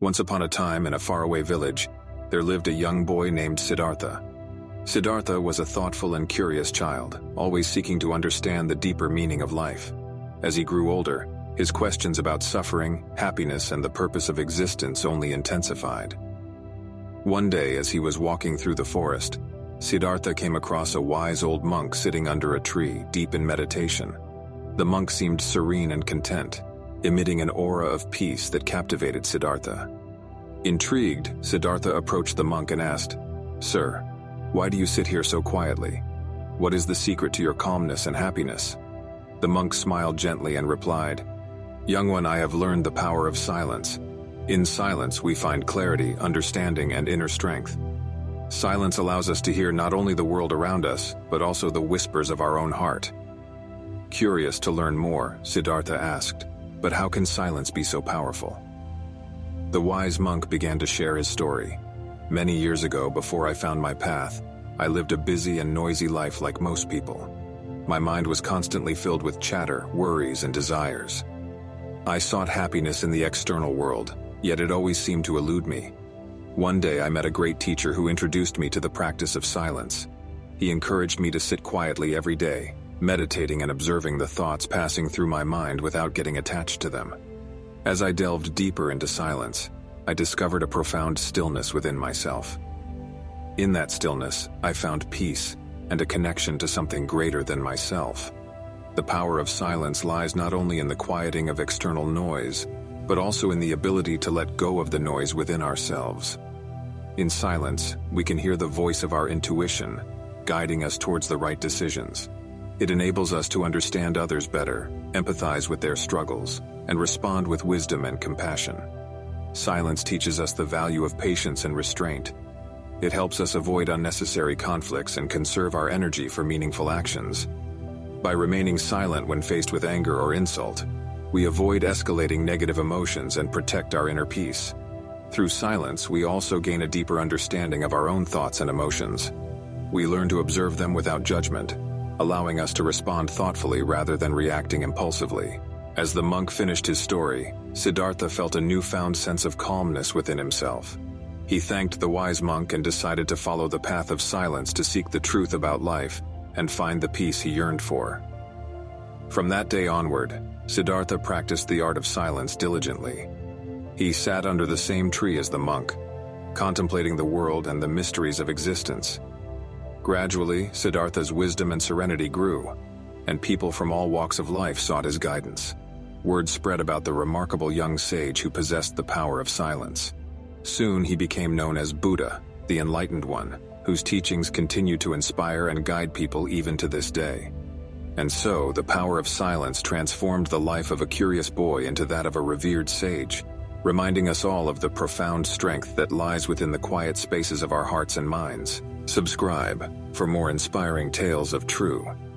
Once upon a time, in a faraway village, there lived a young boy named Siddhartha. Siddhartha was a thoughtful and curious child, always seeking to understand the deeper meaning of life. As he grew older, his questions about suffering, happiness, and the purpose of existence only intensified. One day, as he was walking through the forest, Siddhartha came across a wise old monk sitting under a tree, deep in meditation. The monk seemed serene and content, emitting an aura of peace that captivated Siddhartha. Intrigued, Siddhartha approached the monk and asked, "Sir, why do you sit here so quietly? What is the secret to your calmness and happiness?" The monk smiled gently and replied, "Young one, I have learned the power of silence. In silence, we find clarity, understanding, and inner strength. Silence allows us to hear not only the world around us, but also the whispers of our own heart." Curious to learn more, Siddhartha asked, "But how can silence be so powerful?" The wise monk began to share his story. "Many years ago, before I found my path, I lived a busy and noisy life like most people. My mind was constantly filled with chatter, worries, and desires. I sought happiness in the external world, yet it always seemed to elude me. One day I met a great teacher who introduced me to the practice of silence. He encouraged me to sit quietly every day, meditating and observing the thoughts passing through my mind without getting attached to them. As I delved deeper into silence, I discovered a profound stillness within myself. In that stillness, I found peace and a connection to something greater than myself. The power of silence lies not only in the quieting of external noise, but also in the ability to let go of the noise within ourselves. In silence, we can hear the voice of our intuition, guiding us towards the right decisions. It enables us to understand others better, empathize with their struggles, and respond with wisdom and compassion. Silence teaches us the value of patience and restraint. It helps us avoid unnecessary conflicts and conserve our energy for meaningful actions. By remaining silent when faced with anger or insult, we avoid escalating negative emotions and protect our inner peace. Through silence, we also gain a deeper understanding of our own thoughts and emotions. We learn to observe them without judgment, allowing us to respond thoughtfully rather than reacting impulsively. As the monk finished his story, Siddhartha felt a newfound sense of calmness within himself. He thanked the wise monk and decided to follow the path of silence to seek the truth about life and find the peace he yearned for. From that day onward, Siddhartha practiced the art of silence diligently. He sat under the same tree as the monk, contemplating the world and the mysteries of existence. Gradually, Siddhartha's wisdom and serenity grew, and people from all walks of life sought his guidance. Word spread about the remarkable young sage who possessed the power of silence. Soon he became known as Buddha, the Enlightened One, whose teachings continue to inspire and guide people even to this day. And so, the power of silence transformed the life of a curious boy into that of a revered sage, reminding us all of the profound strength that lies within the quiet spaces of our hearts and minds. Subscribe for more inspiring tales of true